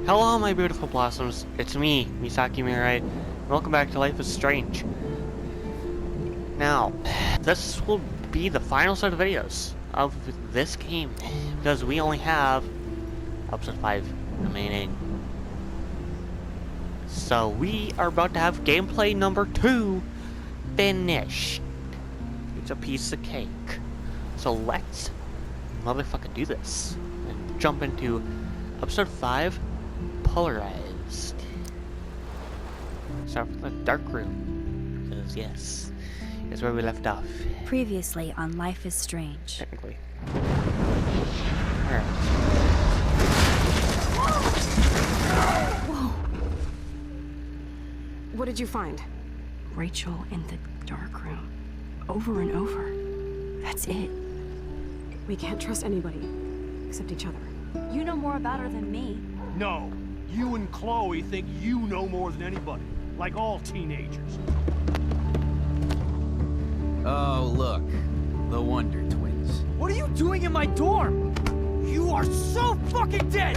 Hello, my beautiful blossoms. It's me, Misaki Mirai. Welcome back to Life is Strange. Now, this will be the final set of videos of this game, because we only have episode 5 remaining. So we are about to have gameplay number 2 finished. It's a piece of cake. So let's motherfucking do this and jump into episode 5, Polarized. Start with the dark room, because yes, it's where we left off. Previously on Life is Strange. Technically. Alright. Whoa! What did you find? Rachel in the dark room. Over and over. That's it. We can't trust anybody, except each other. You know more about her than me. No, you and Chloe think you know more than anybody, like all teenagers. Oh, look. The Wonder Twins. What are you doing in my dorm? You are so fucking dead!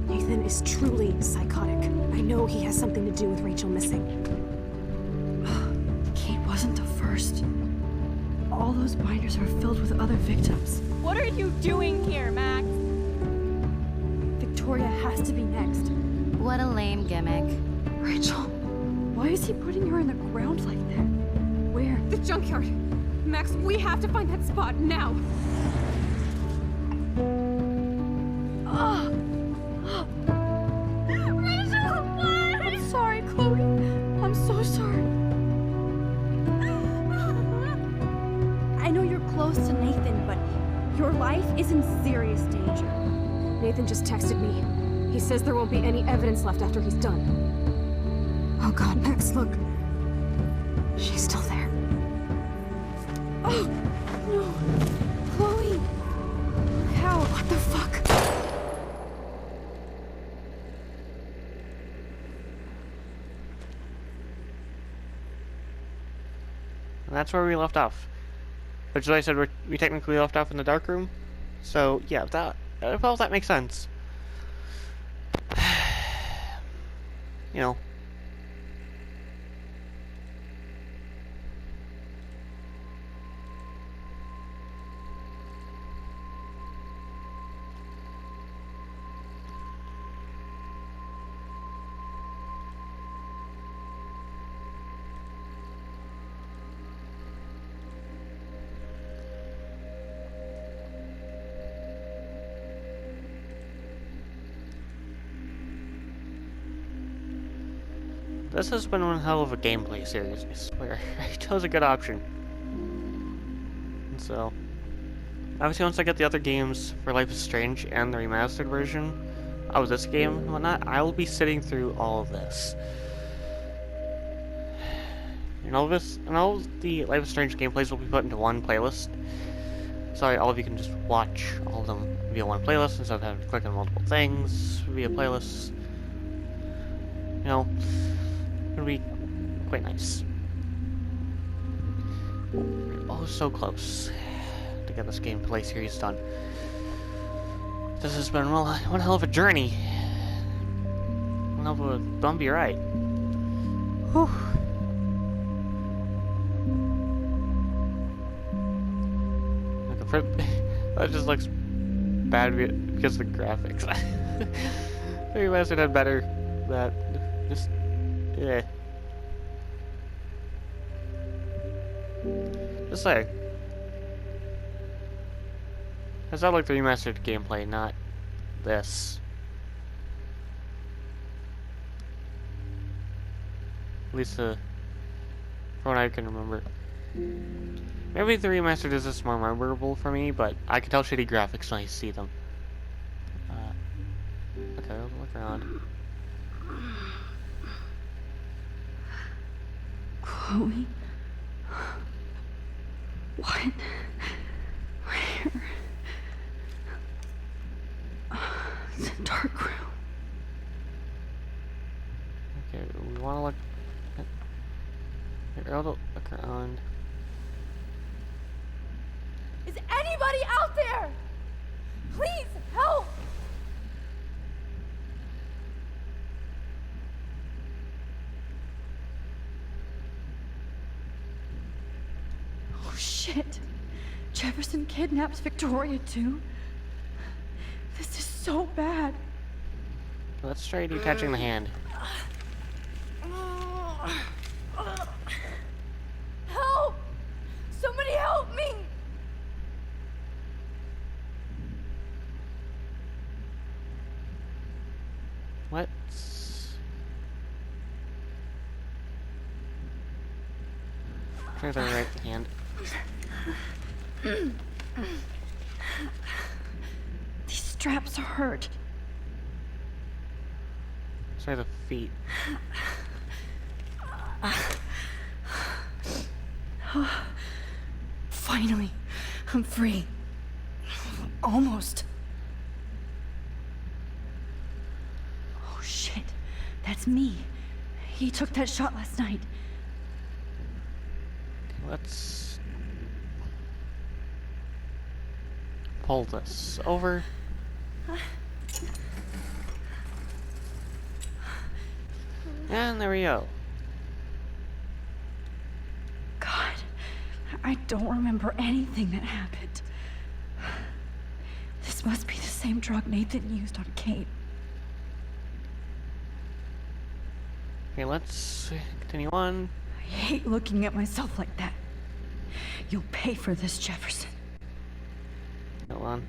Nathan is truly psychotic. I know he has something to do with Rachel missing. Kate wasn't the first. All those binders are filled with other victims. What are you doing here, Max? Victoria has to be next. What a lame gimmick. Rachel, why is he putting her in the ground like that? Where? The junkyard! Max, we have to find that spot now! Rachel, what? I'm sorry, Chloe. I'm so sorry. I know you're close to Nathan, but your life is in serious danger. Nathan just texted me. He says there won't be any evidence left after he's done. Oh god, Max, look. She's still there. Oh, no. Chloe! How? What the fuck? And that's where we left off. Which, as I said, we technically left off in the dark room. So, yeah, that makes sense. You know. This has been one hell of a gameplay series, I swear. I chose a good option. And so, obviously once I get the other games for Life is Strange and the remastered version of this game and whatnot, I will be sitting through all of this. And all of the Life is Strange gameplays will be put into one playlist. So all of you can just watch all of them via one playlist instead of having to click on multiple things via playlists. You know, it'll be quite nice. Oh, so close to get this gameplay series done. This has been one hell of a journey. One hell of a bumpy ride. Whew. That just looks bad because of the graphics. The remastered had better. That just. Yeah. Just saying. That's not like the remastered gameplay, not this. At least from what I can remember. Maybe the remastered is just more memorable for me, but I can tell shitty graphics when I see them. Okay, I'll look around. Chloe? What? Where? It's a dark room. Okay, we want to look. Here, I'll look around. Is anybody out there? Please help! Oh shit. Jefferson kidnaps Victoria too? This is so bad. Let's try detaching the hand. Help! Somebody help me! Let's try the right hand. These straps hurt. Try the feet. Finally, I'm free. Almost. Oh shit, that's me. He took that shot last night. Let's pull this over. And there we go. God, I don't remember anything that happened. This must be the same drug Nathan used on Kate. Okay, let's continue on. I hate looking at myself like that. You'll pay for this, Jefferson. Hold on.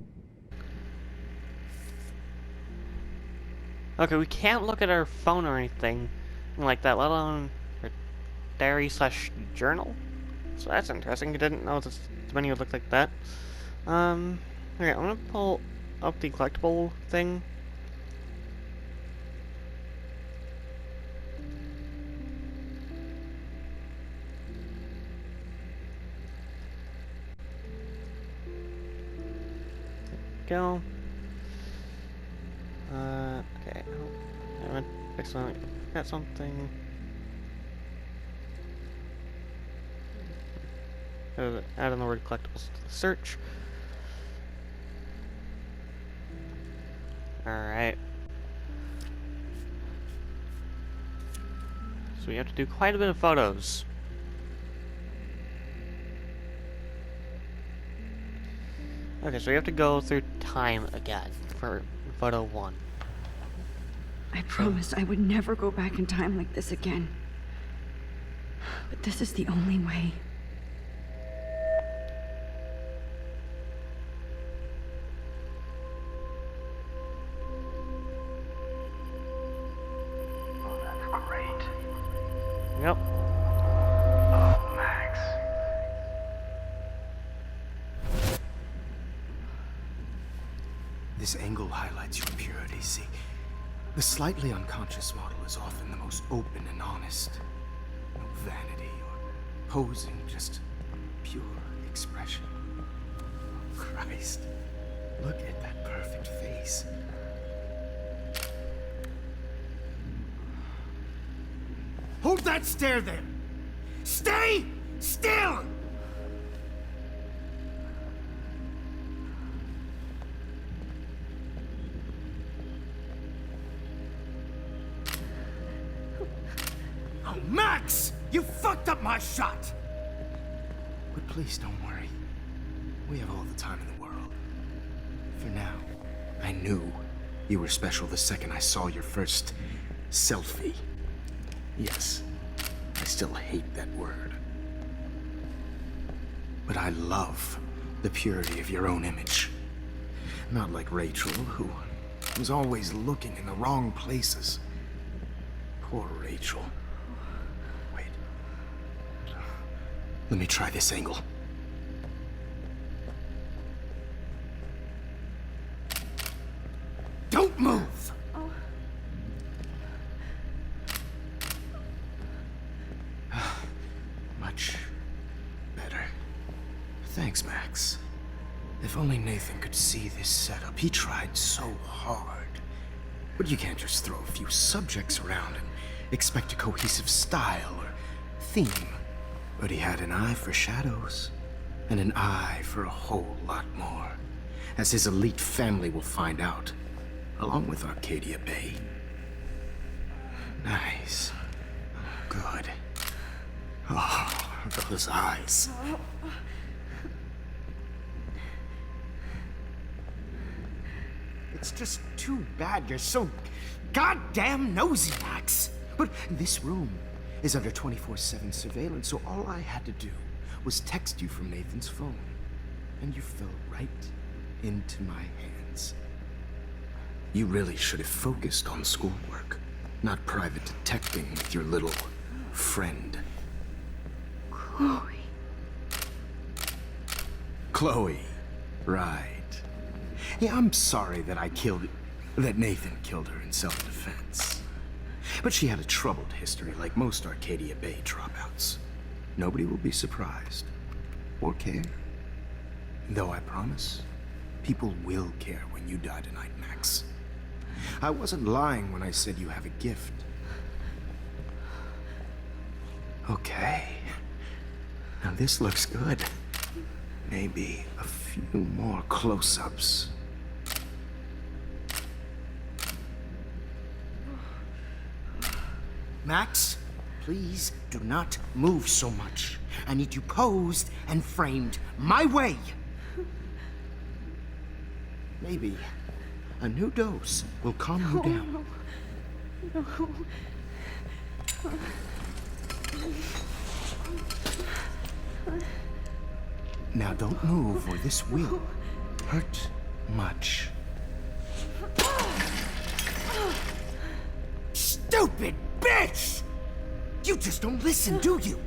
Okay, we can't look at our phone or anything like that, let alone our diary/journal. So that's interesting. I didn't know this menu would look like that. Okay, I'm gonna pull up the collectible thing. Go. Okay. I went excellent. Got something. Add in the word collectibles to the search. Alright. So we have to do quite a bit of photos. Okay, so we have to go through time again for photo 1. I promised I would never go back in time like this again. But this is the only way. Oh, that's great. Yep. Oh, Max. This angle highlights your purity, see? The slightly unconscious model is often the most open and honest. No vanity or posing, just pure expression. Oh, Christ. Look at that perfect face. Hold that stare there! Stay still! Oh, Max! You fucked up my shot! But please don't worry. We have all the time in the world. For now, I knew you were special the second I saw your first selfie. Yes, I still hate that word. But I love the purity of your own image. Not like Rachel, who was always looking in the wrong places. Poor Rachel. Wait. Let me try this angle. Don't move! Much better. Thanks, Max. If only Nathan could see this setup. He tried so hard. But you can't just throw a few subjects around and expect a cohesive style or theme. But he had an eye for shadows, and an eye for a whole lot more, as his elite family will find out, along with Arcadia Bay. Nice. Good. Oh, those eyes. It's just too bad you're so goddamn nosy, Max. But this room is under 24/7 surveillance, so all I had to do was text you from Nathan's phone. And you fell right into my hands. You really should have focused on schoolwork, not private detecting with your little friend. Chloe. Chloe. Right. Yeah, I'm sorry that Nathan killed her in self-defense. But she had a troubled history like most Arcadia Bay dropouts. Nobody will be surprised. Or care. Though I promise, people will care when you die tonight, Max. I wasn't lying when I said you have a gift. Okay. Now this looks good. Maybe a few more close-ups. Max, please do not move so much. I need you posed and framed my way. Maybe a new dose will calm you down. No. Now don't move or this will hurt much. Stupid bitch! You just don't listen, do you?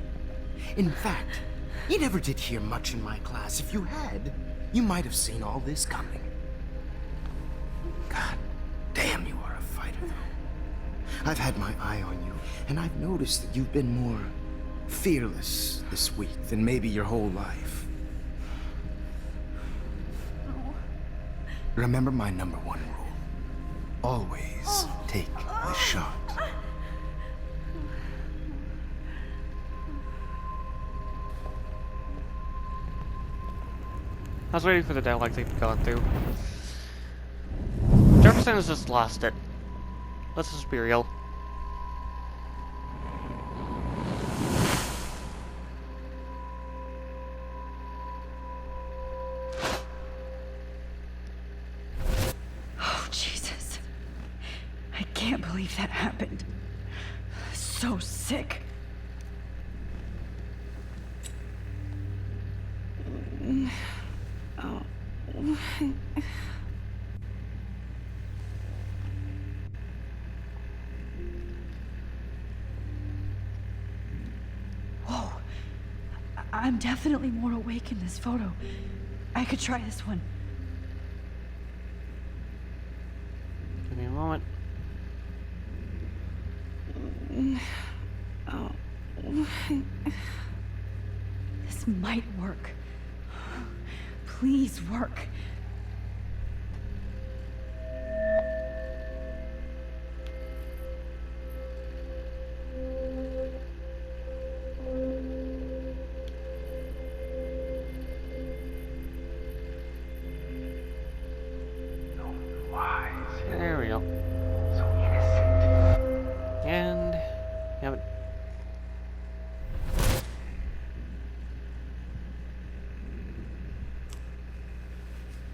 In fact, you never did hear much in my class. If you had, you might have seen all this coming. God damn, you are a fighter, though. I've had my eye on you, and I've noticed that you've been more fearless this week than maybe your whole life. Remember my #1 rule. Always take the shot. I was waiting for the dialogue thing to be going through. Jefferson has just lost it. Let's just be real. Oh, Jesus. I can't believe that happened. So sick. Whoa. I'm definitely more awake in this photo. I could try this one. Give me a moment. This might work. Please work. There we go. And yep.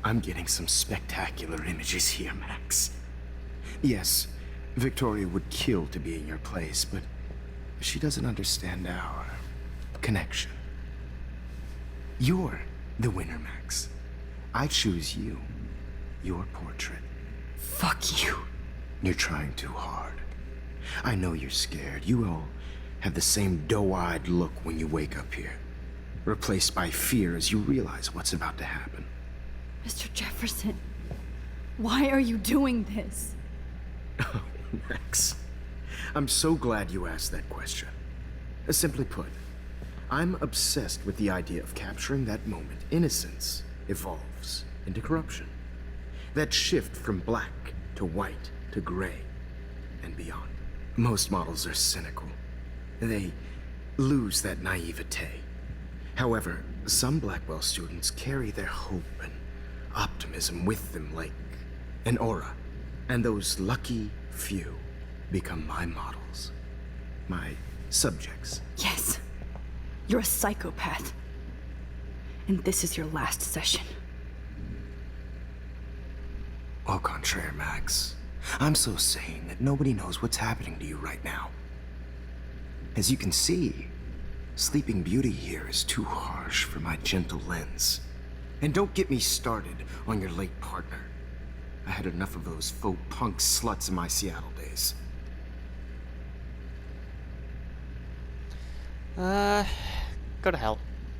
I'm getting some spectacular images here, Max. Yes, Victoria would kill to be in your place, but she doesn't understand our connection. You're the winner, Max. I choose you. Your portrait. Fuck you. You're trying too hard. I know you're scared. You all have the same doe-eyed look when you wake up here. Replaced by fear as you realize what's about to happen. Mr. Jefferson, why are you doing this? Oh, Max. I'm so glad you asked that question. Simply put, I'm obsessed with the idea of capturing that moment innocence evolves into corruption. That shift from black to white to gray and beyond. Most models are cynical. They lose that naivete. However, some Blackwell students carry their hope and optimism with them like an aura. And those lucky few become my models. My subjects. Yes. You're a psychopath. And this is your last session. Au contraire, Max. I'm so sane that nobody knows what's happening to you right now. As you can see, Sleeping Beauty here is too harsh for my gentle lens. And don't get me started on your late partner. I had enough of those faux punk sluts in my Seattle days. Go to hell.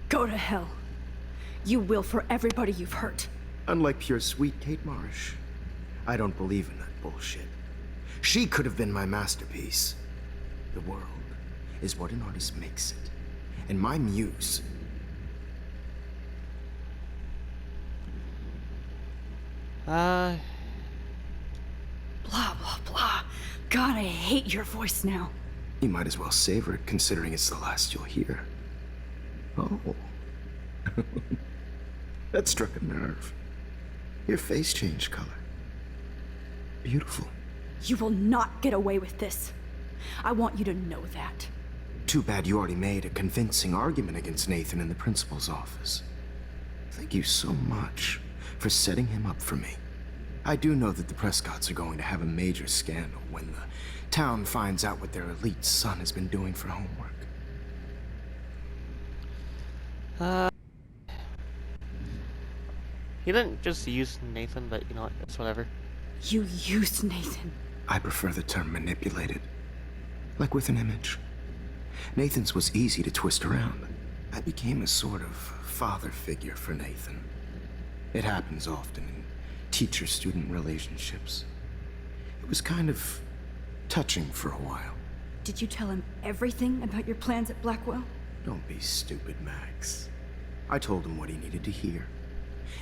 Go to hell. You will for everybody you've hurt. Unlike pure sweet Kate Marsh, I don't believe in that bullshit. She could have been my masterpiece. The world is what an artist makes it. And my muse... Blah, blah, blah. God, I hate your voice now. You might as well savor it, considering it's the last you'll hear. Oh. That struck a nerve. Your face changed color. Beautiful. You will not get away with this. I want you to know that. Too bad you already made a convincing argument against Nathan in the principal's office. Thank you so much for setting him up for me. I do know that the Prescotts are going to have a major scandal when the town finds out what their elite son has been doing for homework. He didn't just use Nathan, but you know what, it's whatever. You used Nathan. I prefer the term manipulated. Like with an image. Nathan's was easy to twist around. I became a sort of father figure for Nathan. It happens often in teacher-student relationships. It was kind of touching for a while. Did you tell him everything about your plans at Blackwell? Don't be stupid, Max. I told him what he needed to hear.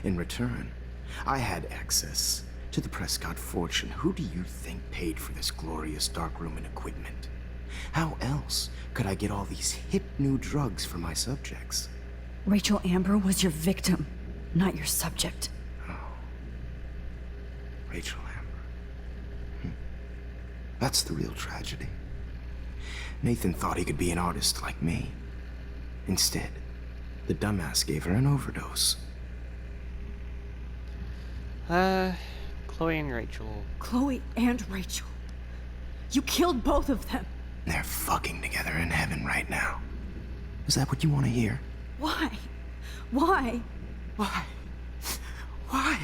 In return, I had access to the Prescott fortune. Who do you think paid for this glorious darkroom and equipment? How else could I get all these hip new drugs for my subjects? Rachel Amber was your victim, not your subject. Oh. Rachel Amber. That's the real tragedy. Nathan thought he could be an artist like me. Instead, the dumbass gave her an overdose. Chloe and Rachel. Chloe and Rachel. You killed both of them. They're fucking together in heaven right now. Is that what you want to hear? Why? Why? Why? Why?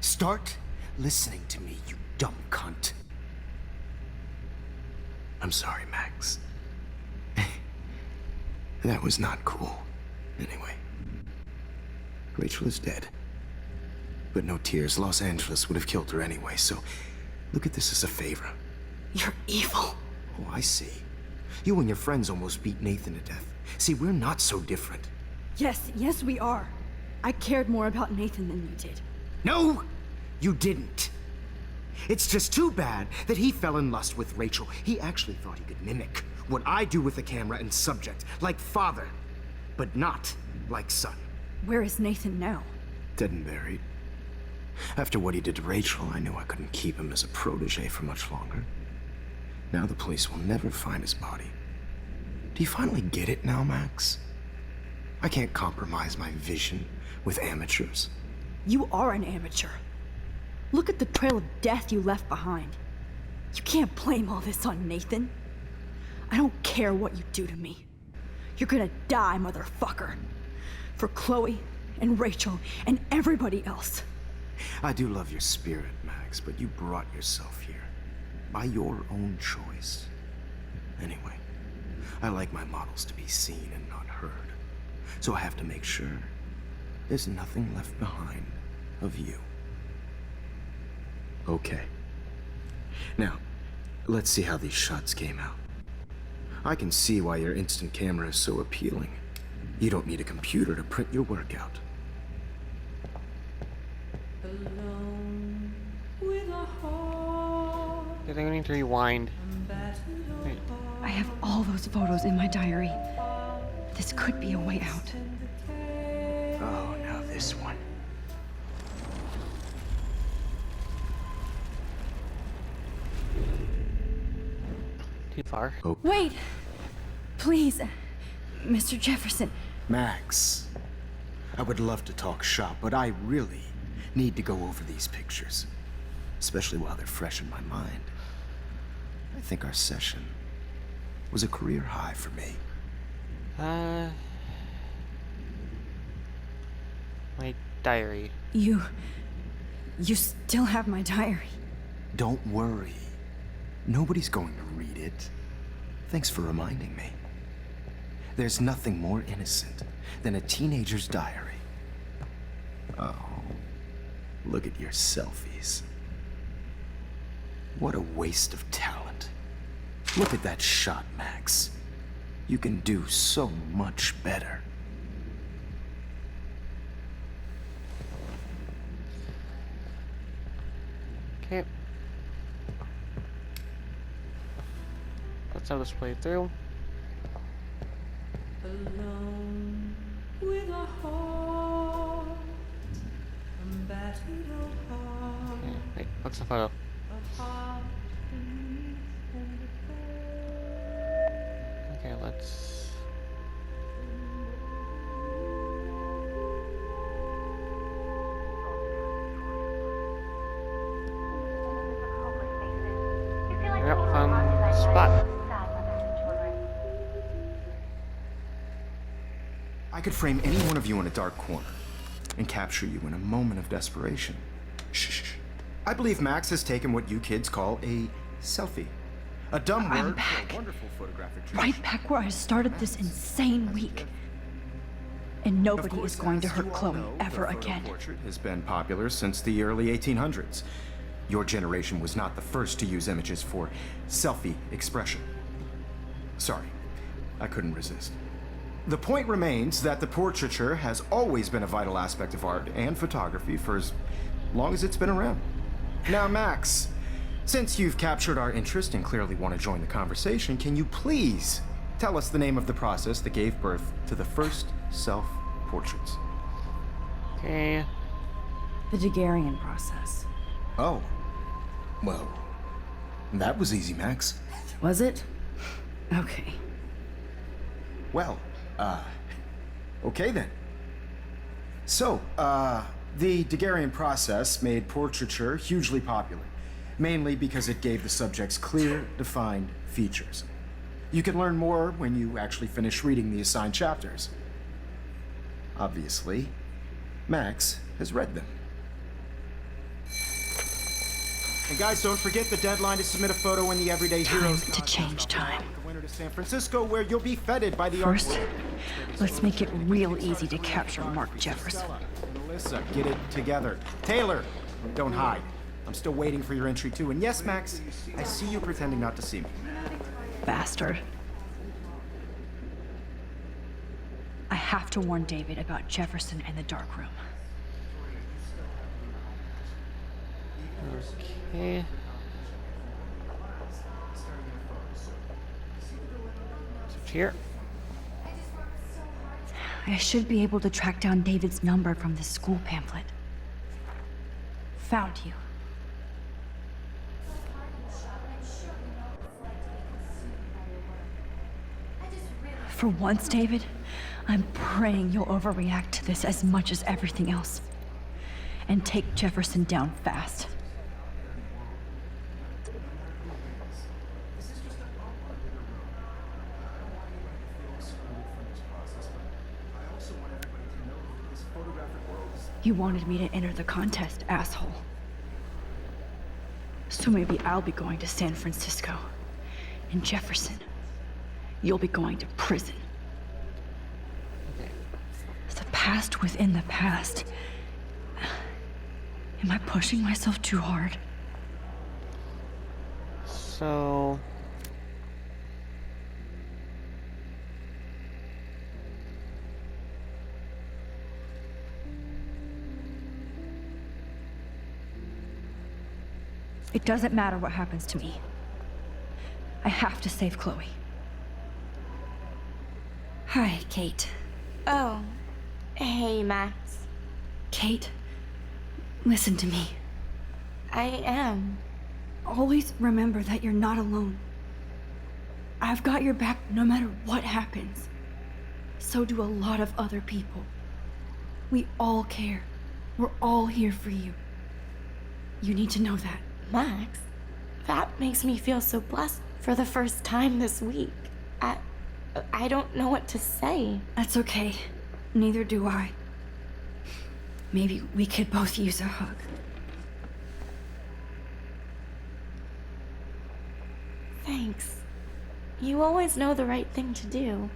Start listening to me, you dumb cunt. I'm sorry, Max. That was not cool. Anyway, Rachel is dead. But no tears. Los Angeles would have killed her anyway, so look at this as a favor. You're evil. Oh, I see. You and your friends almost beat Nathan to death. See, we're not so different. Yes, we are. I cared more about Nathan than you did. No, you didn't. It's just too bad that he fell in lust with Rachel. He actually thought he could mimic what I do with the camera and subject, like father, but not like son. Where is Nathan now? Dead and buried. After what he did to Rachel, I knew I couldn't keep him as a protege for much longer. Now the police will never find his body. Do you finally get it now, Max? I can't compromise my vision with amateurs. You are an amateur. Look at the trail of death you left behind. You can't blame all this on Nathan. I don't care what you do to me. You're gonna die, motherfucker. For Chloe and Rachel and everybody else. I do love your spirit, Max, but you brought yourself here. By your own choice. Anyway, I like my models to be seen and not heard. So I have to make sure there's nothing left behind of you. Okay. Now, let's see how these shots came out. I can see why your instant camera is so appealing. You don't need a computer to print your work out. I think we need to rewind. Wait. I have all those photos in my diary. This could be a way out. Oh, now this one. Too far. Oh, Wait! Please, Mr. Jefferson. Max. I would love to talk shop, but I really need to go over these pictures. especially while they're fresh in my mind. I think our session was a career high for me. My diary. You still have my diary. Don't worry. Nobody's going to read it. Thanks for reminding me. There's nothing more innocent than a teenager's diary. Oh, look at your selfies. What a waste of talent. Look at that shot, Max. You can do so much better. Okay. Let's have this play through. Alone with a heart, a battered old heart, Okay, wait, what's the photo? a heart beneath and above. Okay, let's... Yep, fun spot. I could frame any one of you in a dark corner and capture you in a moment of desperation. Shh. I believe Max has taken what you kids call a selfie. A dumb I'm word back. for a wonderful photographic tradition. Right back where I started this insane week. And Of nobody course, is going to as hurt you all Chloe know, ever the photo again. portrait has been popular since the early 1800s. Your generation was not the first to use images for selfie expression. Sorry, I couldn't resist. The point remains that the portraiture has always been a vital aspect of art and photography for as long as it's been around. Now, Max, since you've captured our interest and clearly want to join the conversation, can you please tell us the name of the process that gave birth to the first self-portraits? Okay. The Daguerrean process. Oh. Well, that was easy, Max. Was it? Okay. Well, okay then. So, the Daguerrean process made portraiture hugely popular, mainly because it gave the subjects clear, defined features. You can learn more when you actually finish reading the assigned chapters. Obviously, Max has read them. And guys, don't forget the deadline to submit a photo in the Everyday Heroes Time to change time. The winner to San Francisco, where you'll be feted by the First, art world. let's make it real easy to capture Mark Jefferson. And Alyssa, get it together. Taylor, don't hide. I'm still waiting for your entry too. And yes, Max, I see you pretending not to see me. Bastard. I have to warn David about Jefferson and the dark room. Okay. Switch here. I should be able to track down David's number from the school pamphlet. Found you. For once, David, I'm praying you'll overreact to this as much as everything else. And take Jefferson down fast. You wanted me to enter the contest, asshole. So maybe I'll be going to San Francisco. And Jefferson, you'll be going to prison. The past within the past. Am I pushing myself too hard? So... It doesn't matter what happens to me. I have to save Chloe. Hi, Kate. Oh, hey, Max. Kate, listen to me. I am. Always remember that you're not alone. I've got your back no matter what happens. So do a lot of other people. We all care. We're all here for you. You need to know that. Max, that makes me feel so blessed for the first time this week. I don't know what to say. That's okay. Neither do I. Maybe we could both use a hug. Thanks. You always know the right thing to do.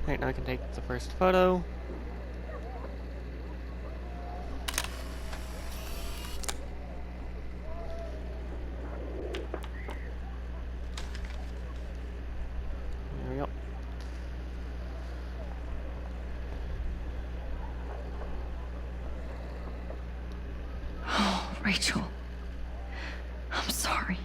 Right, now I can take the first photo. There we go. Oh, Rachel. I'm sorry.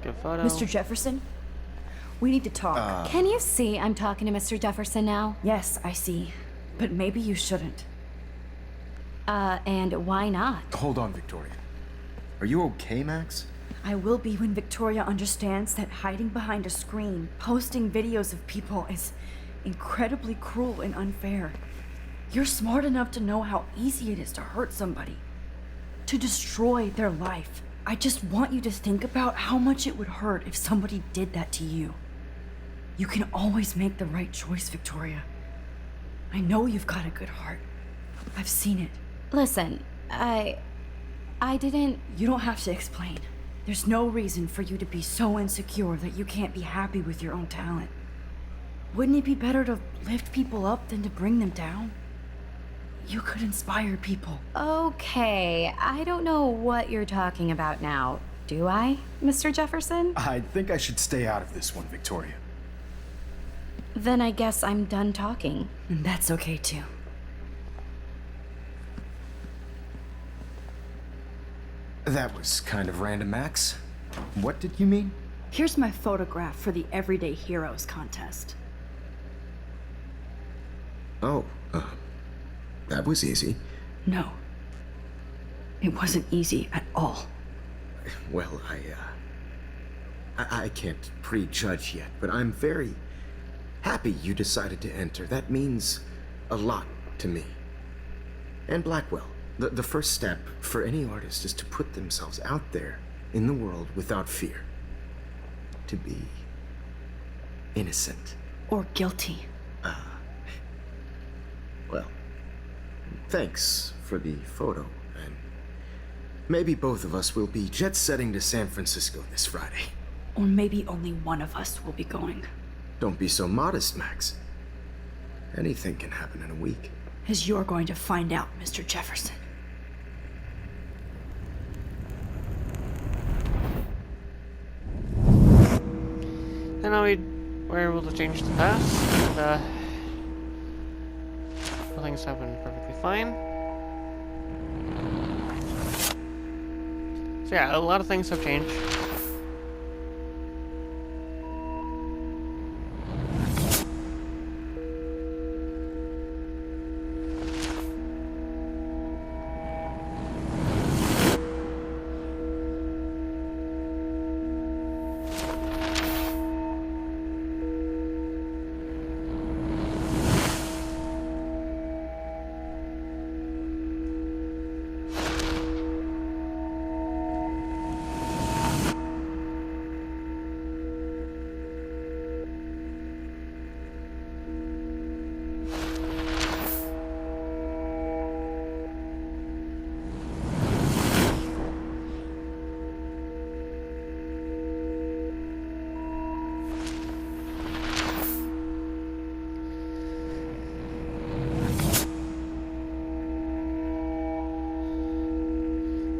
Good photo. Mr. Jefferson? We need to talk. Can you see I'm talking to Mr. Jefferson now? Yes, I see. But maybe you shouldn't. And why not? Hold on, Victoria. Are you okay, Max? I will be when Victoria understands that hiding behind a screen, posting videos of people is incredibly cruel and unfair. You're smart enough to know how easy it is to hurt somebody, to destroy their life. I just want you to think about how much it would hurt if somebody did that to you. You can always make the right choice, Victoria. I know you've got a good heart. I've seen it. Listen, I didn't... You don't have to explain. There's no reason for you to be so insecure that you can't be happy with your own talent. Wouldn't it be better to lift people up than to bring them down? You could inspire people. Okay, I don't know what you're talking about now. Do I, Mr. Jefferson? I think I should stay out of this one, Victoria. Then I guess I'm done talking. And that's okay too. That was kind of random, Max. What did you mean? Here's my photograph for the Everyday Heroes contest. Oh, that was easy. No. It wasn't easy at all. Well, I can't prejudge yet, but I'm very happy you decided to enter. That means a lot to me. And Blackwell. The first step for any artist is to put themselves out there in the world without fear. To be innocent. Or guilty. Well, thanks for the photo, and maybe both of us will be jet-setting to San Francisco this Friday. Or maybe only one of us will be going. Don't be so modest, Max. Anything can happen in a week. As you're going to find out, Mr. Jefferson. And now we're able to change the past, and things happen perfectly fine. So yeah, a lot of things have changed.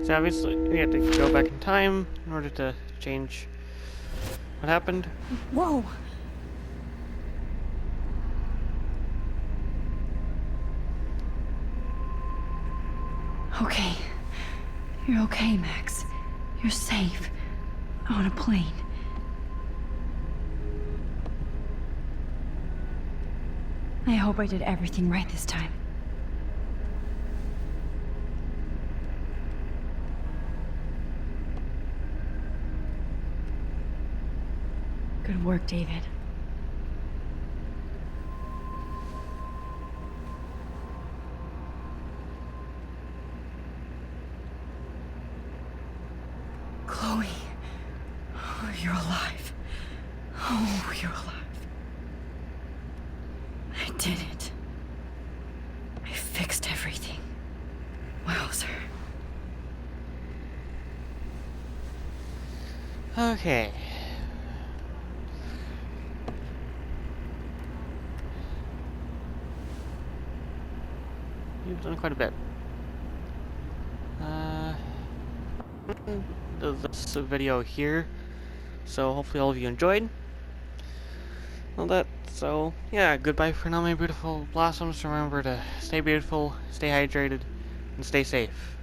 So obviously, we had to go back in time in order to change what happened. Whoa! Okay. You're okay, Max. You're safe. On a plane. I hope I did everything right this time. Good work, David. Chloe. Oh, you're alive. Oh, you're alive. I did it. I fixed everything. Wowzer. Okay. You've done quite a bit. This video here. So hopefully all of you enjoyed. All that. So yeah, goodbye for now, my beautiful blossoms. Remember to stay beautiful, stay hydrated, and stay safe.